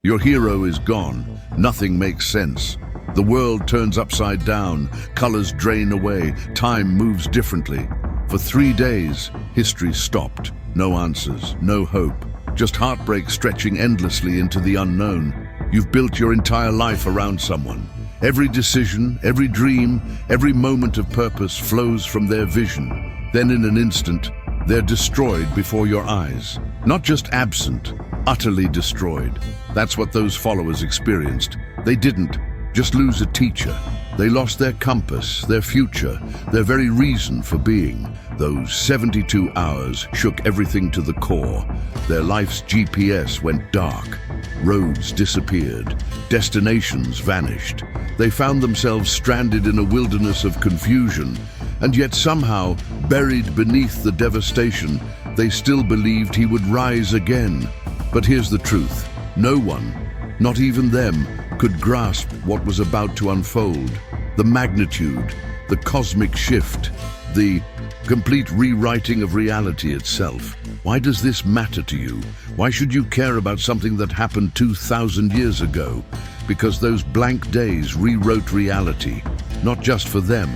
Your hero is gone. Nothing makes sense. The world turns upside down, colors drain away, time moves differently. For 3 days, history stopped. No answers, no hope. Just heartbreak stretching endlessly into the unknown. You've built your entire life around someone. Every decision, every dream, every moment of purpose flows from their vision. Then in an instant, they're destroyed before your eyes. Not just absent, utterly destroyed. That's what those followers experienced. They didn't just lose a teacher. They lost their compass, their future, their very reason for being. Those 72 hours shook everything to the core. Their life's GPS went dark. Roads disappeared. Destinations vanished. They found themselves stranded in a wilderness of confusion. And yet somehow, buried beneath the devastation, they still believed he would rise again. But here's the truth. No one, not even them, could grasp what was about to unfold. The magnitude, the cosmic shift, the complete rewriting of reality itself. Why does this matter to you? Why should you care about something that happened 2,000 years ago? Because those blank days rewrote reality, not just for them,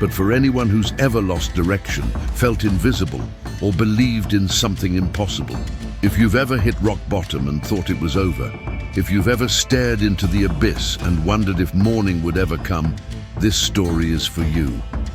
but for anyone who's ever lost direction, felt invisible, or believed in something impossible. If you've ever hit rock bottom and thought it was over, if you've ever stared into the abyss and wondered if morning would ever come, this story is for you.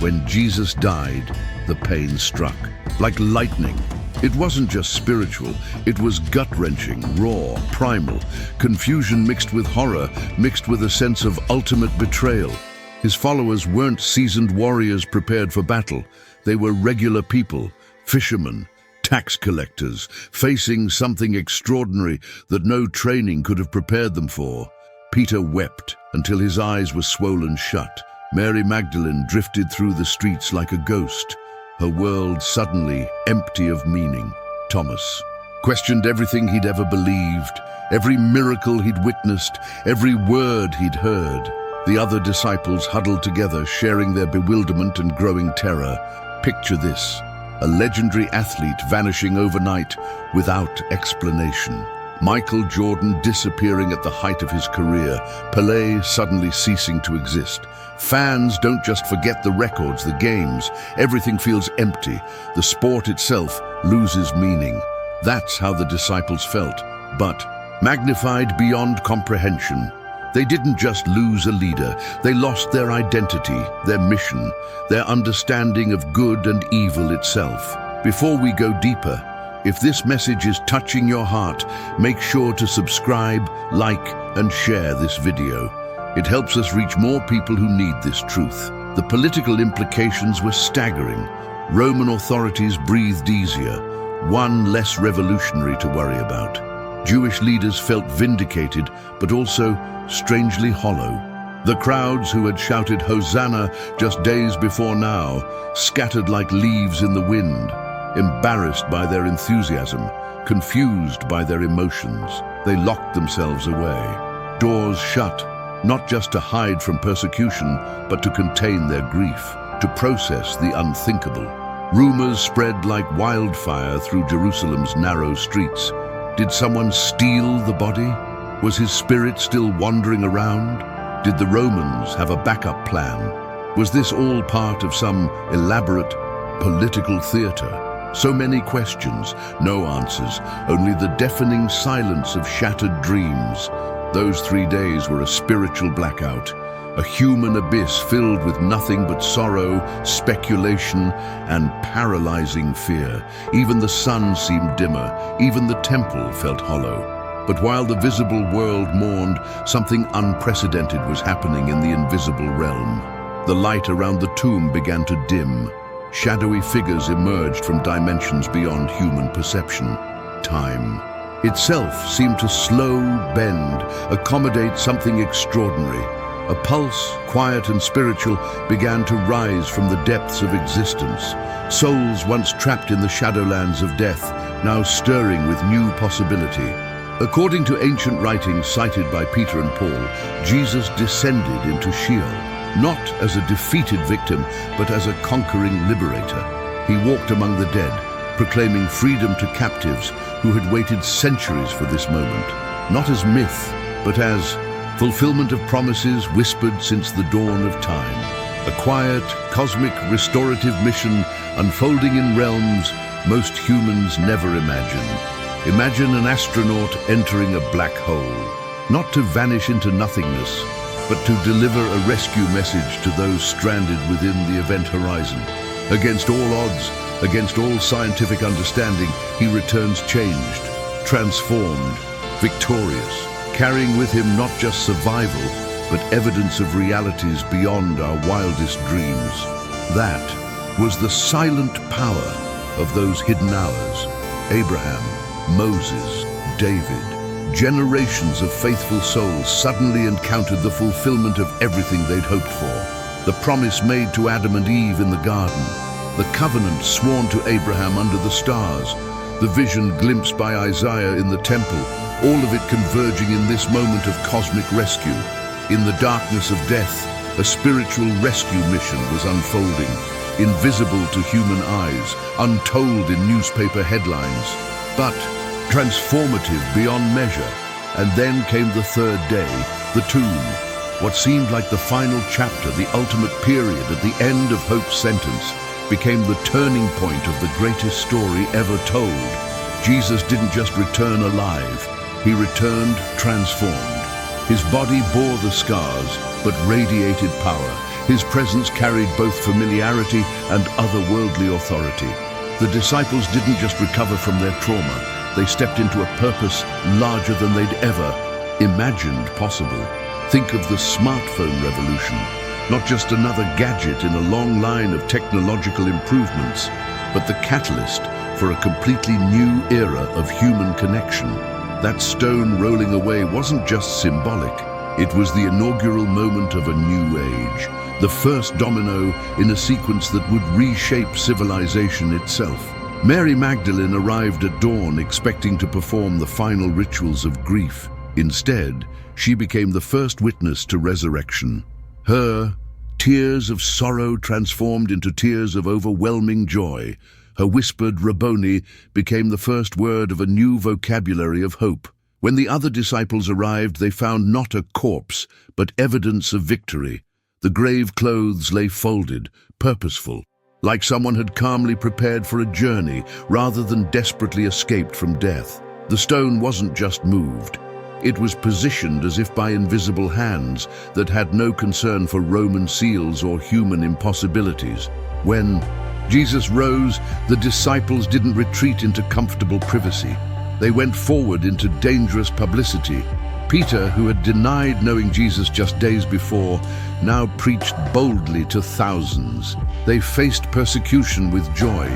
When Jesus died, the pain struck. Like lightning. It wasn't just spiritual, it was gut-wrenching, raw, primal. Confusion mixed with horror, mixed with a sense of ultimate betrayal. His followers weren't seasoned warriors prepared for battle. They were regular people, fishermen, tax collectors, facing something extraordinary that no training could have prepared them for. Peter wept until his eyes were swollen shut. Mary Magdalene drifted through the streets like a ghost, her world suddenly empty of meaning. Thomas questioned everything he'd ever believed, every miracle he'd witnessed, every word he'd heard. The other disciples huddled together, sharing their bewilderment and growing terror. Picture this. A legendary athlete vanishing overnight without explanation. Michael Jordan disappearing at the height of his career. Pelé suddenly ceasing to exist. Fans don't just forget the records, the games. Everything feels empty. The sport itself loses meaning. That's how the disciples felt, but magnified beyond comprehension. They didn't just lose a leader, they lost their identity, their mission, their understanding of good and evil itself. Before we go deeper, if this message is touching your heart, make sure to subscribe, like, and share this video. It helps us reach more people who need this truth. The political implications were staggering. Roman authorities breathed easier, one less revolutionary to worry about. Jewish leaders felt vindicated, but also strangely hollow. The crowds who had shouted Hosanna just days before now, scattered like leaves in the wind, embarrassed by their enthusiasm, confused by their emotions. They locked themselves away. Doors shut, not just to hide from persecution, but to contain their grief, to process the unthinkable. Rumors spread like wildfire through Jerusalem's narrow streets. Did someone steal the body? Was his spirit still wandering around? Did the Romans have a backup plan? Was this all part of some elaborate political theater? So many questions, no answers, only the deafening silence of shattered dreams. Those 3 days were a spiritual blackout, a human abyss filled with nothing but sorrow, speculation, and paralyzing fear. Even the sun seemed dimmer, even the temple felt hollow. But while the visible world mourned, something unprecedented was happening in the invisible realm. The light around the tomb began to dim. Shadowy figures emerged from dimensions beyond human perception. Time itself seemed to slow, bend, accommodate something extraordinary. A pulse, quiet and spiritual, began to rise from the depths of existence. Souls once trapped in the shadowlands of death, now stirring with new possibility. According to ancient writings cited by Peter and Paul, Jesus descended into Sheol, not as a defeated victim, but as a conquering liberator. He walked among the dead, proclaiming freedom to captives who had waited centuries for this moment. not as myth, but as fulfillment of promises whispered since the dawn of time. A quiet, cosmic, restorative mission unfolding in realms most humans never imagined. Imagine an astronaut entering a black hole, not to vanish into nothingness, but to deliver a rescue message to those stranded within the event horizon. Against all odds, against all scientific understanding, he returns changed, transformed, victorious, carrying with him not just survival, but evidence of realities beyond our wildest dreams. That was the silent power of those hidden hours. Abraham, Moses, David, generations of faithful souls suddenly encountered the fulfillment of everything they'd hoped for. The promise made to Adam and Eve in the garden, the covenant sworn to Abraham under the stars, the vision glimpsed by Isaiah in the temple, all of it converging in this moment of cosmic rescue. In the darkness of death, a spiritual rescue mission was unfolding, invisible to human eyes, untold in newspaper headlines, but transformative beyond measure. And then came the third day, the tomb. What seemed like the final chapter, the ultimate period at the end of Hope's sentence, became the turning point of the greatest story ever told. Jesus didn't just return alive, he returned transformed. His body bore the scars, but radiated power. His presence carried both familiarity and otherworldly authority. The disciples didn't just recover from their trauma, they stepped into a purpose larger than they'd ever imagined possible. Think of the smartphone revolution, not just another gadget in a long line of technological improvements, but the catalyst for a completely new era of human connection. That stone rolling away wasn't just symbolic. It was the inaugural moment of a new age, the first domino in a sequence that would reshape civilization itself. Mary Magdalene arrived at dawn expecting to perform the final rituals of grief. Instead, she became the first witness to resurrection. Her tears of sorrow transformed into tears of overwhelming joy. Her whispered Rabboni became the first word of a new vocabulary of hope. When the other disciples arrived, they found not a corpse, but evidence of victory. The grave clothes lay folded, purposeful, like someone had calmly prepared for a journey rather than desperately escaped from death. The stone wasn't just moved. It was positioned as if by invisible hands that had no concern for Roman seals or human impossibilities. When Jesus rose, the disciples didn't retreat into comfortable privacy. They went forward into dangerous publicity. Peter, who had denied knowing Jesus just days before, now preached boldly to thousands. They faced persecution with joy,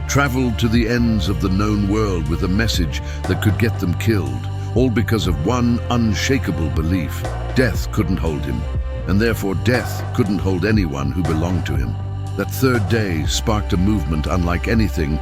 traveled to the ends of the known world with a message that could get them killed, all because of one unshakable belief: death couldn't hold him, and therefore death couldn't hold anyone who belonged to him. That third day sparked a movement unlike anything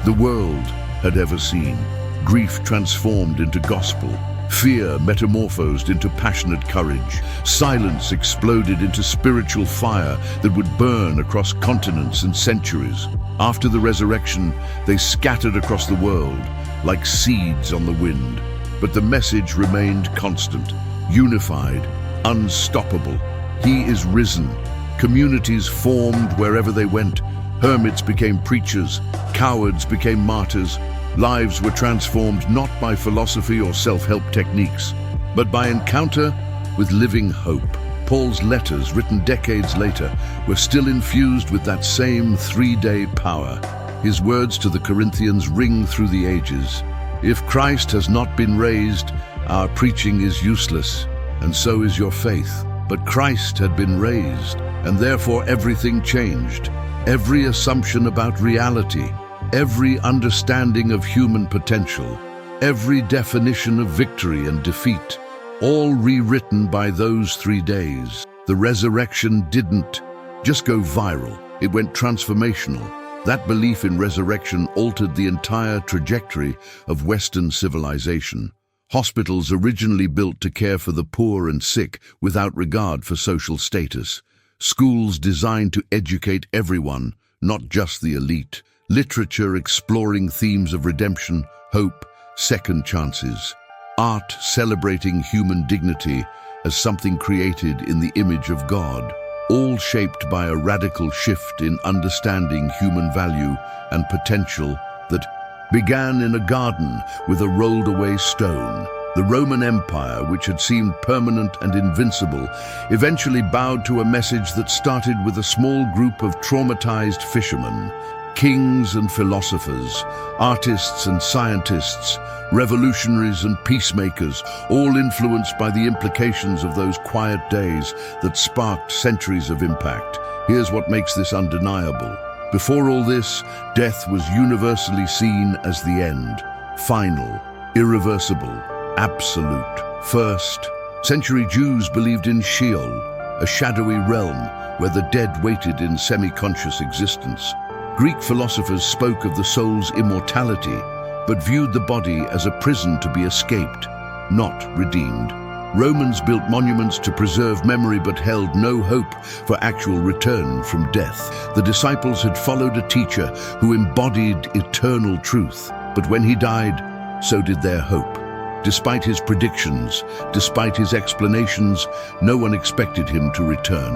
the world had ever seen. Grief transformed into gospel. Fear metamorphosed into passionate courage. Silence exploded into spiritual fire that would burn across continents and centuries. After the resurrection, they scattered across the world like seeds on the wind. But the message remained constant, unified, unstoppable. He is risen. Communities formed wherever they went. Hermits became preachers. Cowards became martyrs. Lives were transformed not by philosophy or self-help techniques, but by encounter with living hope. Paul's letters, written decades later, were still infused with that same three-day power. His words to the Corinthians ring through the ages. If Christ has not been raised, our preaching is useless, and so is your faith. But Christ had been raised, and therefore everything changed. Every assumption about reality, every understanding of human potential, every definition of victory and defeat, all rewritten by those 3 days. The resurrection didn't just go viral, it went transformational. That belief in resurrection altered the entire trajectory of Western civilization. Hospitals originally built to care for the poor and sick without regard for social status. Schools designed to educate everyone, not just the elite. Literature exploring themes of redemption, hope, second chances. art celebrating human dignity as something created in the image of God, all shaped by a radical shift in understanding human value and potential that began in a garden with a rolled-away stone. The Roman Empire, which had seemed permanent and invincible, eventually bowed to a message that started with a small group of traumatized fishermen. Kings and philosophers, artists and scientists, revolutionaries and peacemakers, all influenced by the implications of those quiet days that sparked centuries of impact. Here's what makes this undeniable. Before all this, death was universally seen as the end, final, irreversible, absolute. First, century Jews believed in Sheol, a shadowy realm where the dead waited in semi-conscious existence. Greek philosophers spoke of the soul's immortality, but viewed the body as a prison to be escaped, not redeemed. Romans built monuments to preserve memory but held no hope for actual return from death. The disciples had followed a teacher who embodied eternal truth, but when he died, so did their hope. Despite his predictions, despite his explanations, no one expected him to return.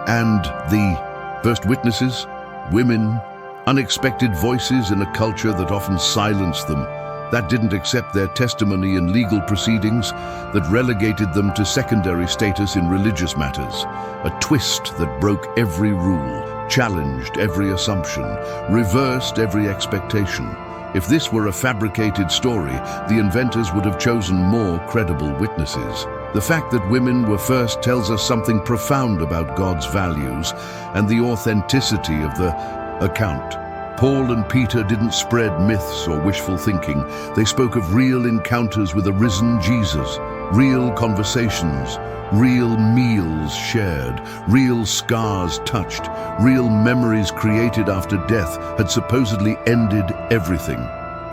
And the first witnesses, women, unexpected voices in a culture that often silenced them, that didn't accept their testimony in legal proceedings, that relegated them to secondary status in religious matters. A twist that broke every rule, challenged every assumption, reversed every expectation. If this were a fabricated story, the inventors would have chosen more credible witnesses. The fact that women were first tells us something profound about God's values and the authenticity of the account. Paul and Peter didn't spread myths or wishful thinking. They spoke of real encounters with a risen Jesus, real conversations, real meals shared, real scars touched, real memories created after death had supposedly ended everything.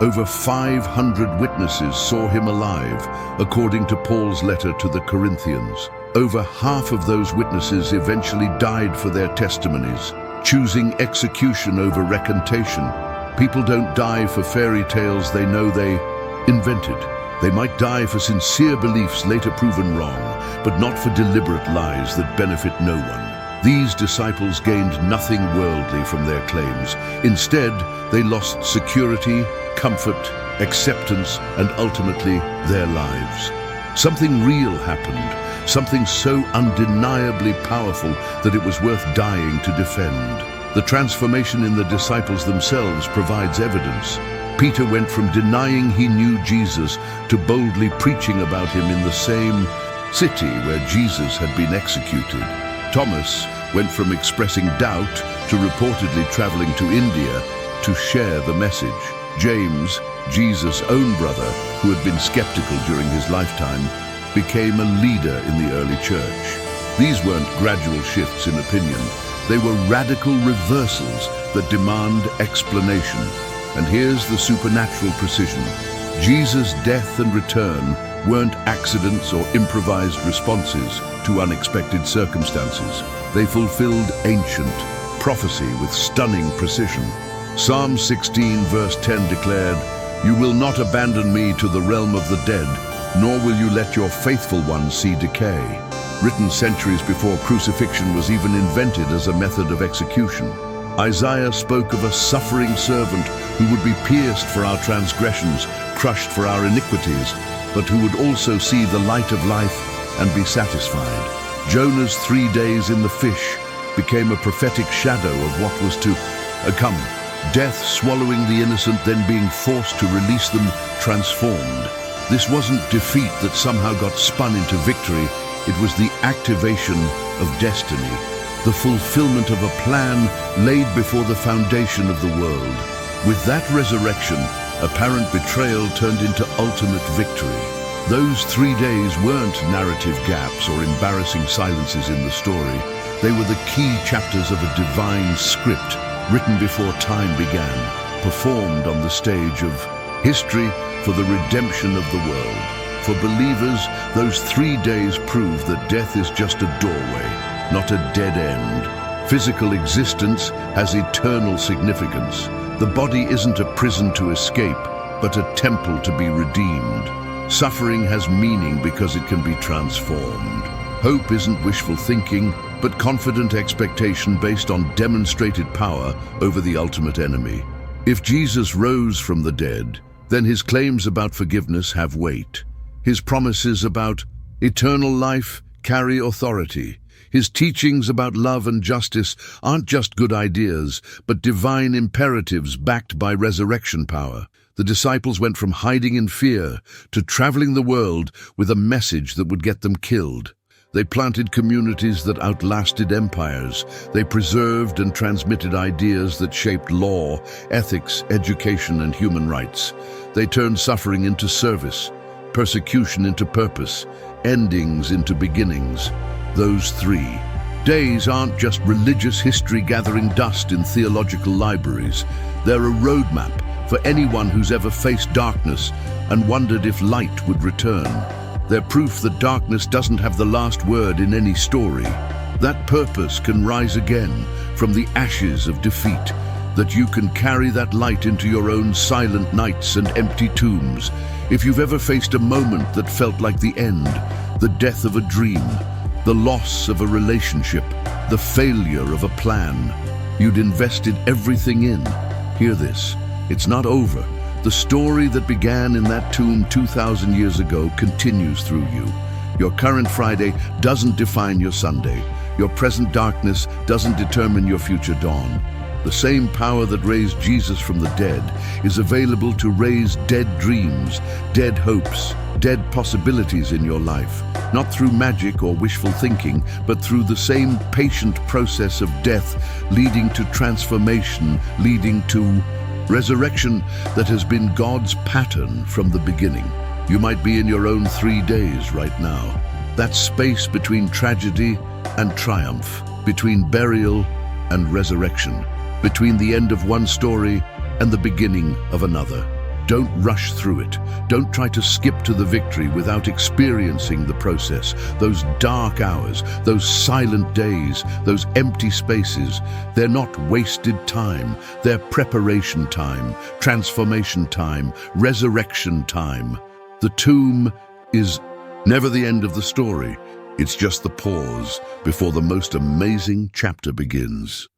Over 500 witnesses saw him alive, according to Paul's letter to the Corinthians. Over half of those witnesses eventually died for their testimonies, choosing execution over recantation. People don't die for fairy tales they know they invented. They might die for sincere beliefs later proven wrong, but not for deliberate lies that benefit no one. These disciples gained nothing worldly from their claims. Instead, they lost security, comfort, acceptance, and ultimately their lives. Something real happened, something so undeniably powerful that it was worth dying to defend. The transformation in the disciples themselves provides evidence. Peter went from denying he knew Jesus to boldly preaching about him in the same city where Jesus had been executed. Thomas went from expressing doubt to reportedly traveling to India to share the message. James, Jesus' own brother, who had been skeptical during his lifetime, became a leader in the early church. These weren't gradual shifts in opinion. They were radical reversals that demand explanation. And here's the supernatural precision. Jesus' death and return weren't accidents or improvised responses to unexpected circumstances. They fulfilled ancient prophecy with stunning precision. Psalm 16 verse 10 declared, "You will not abandon me to the realm of the dead, nor will you let your faithful one see decay." Written centuries before crucifixion was even invented as a method of execution. Isaiah spoke of a suffering servant who would be pierced for our transgressions, crushed for our iniquities, but who would also see the light of life and be satisfied. Jonah's 3 days in the fish became a prophetic shadow of what was to come. Death swallowing the innocent, then being forced to release them, transformed. This wasn't defeat that somehow got spun into victory. It was the activation of destiny, the fulfillment of a plan laid before the foundation of the world. With that resurrection, apparent betrayal turned into ultimate victory. Those 3 days weren't narrative gaps or embarrassing silences in the story. They were the key chapters of a divine script written before time began, performed on the stage of history for the redemption of the world. For believers, those 3 days prove that death is just a doorway, not a dead end. Physical existence has eternal significance. The body isn't a prison to escape, but a temple to be redeemed. Suffering has meaning because it can be transformed. Hope isn't wishful thinking, but confident expectation based on demonstrated power over the ultimate enemy. If Jesus rose from the dead, then his claims about forgiveness have weight. His promises about eternal life carry authority. His teachings about love and justice aren't just good ideas, but divine imperatives backed by resurrection power. The disciples went from hiding in fear to traveling the world with a message that would get them killed. They planted communities that outlasted empires. They preserved and transmitted ideas that shaped law, ethics, education, and human rights. They turned suffering into service, persecution into purpose, endings into beginnings. Those 3 days aren't just religious history gathering dust in theological libraries. They're a roadmap for anyone who's ever faced darkness and wondered if light would return. They're proof that darkness doesn't have the last word in any story. That purpose can rise again from the ashes of defeat, that you can carry that light into your own silent nights and empty tombs. If you've ever faced a moment that felt like the end, the death of a dream, the loss of a relationship, the failure of a plan you'd invested everything in, hear this. It's not over. The story that began in that tomb 2,000 years ago continues through you. Your current Friday doesn't define your Sunday. Your present darkness doesn't determine your future dawn. The same power that raised Jesus from the dead is available to raise dead dreams, dead hopes, dead possibilities in your life. Not through magic or wishful thinking, but through the same patient process of death leading to transformation, leading to resurrection that has been God's pattern from the beginning. You might be in your own 3 days right now. That space between tragedy and triumph, between burial and resurrection, between the end of one story and the beginning of another. Don't rush through it. Don't try to skip to the victory without experiencing the process. Those dark hours, those silent days, those empty spaces, they're not wasted time. They're preparation time, transformation time, resurrection time. The tomb is never the end of the story. It's just the pause before the most amazing chapter begins.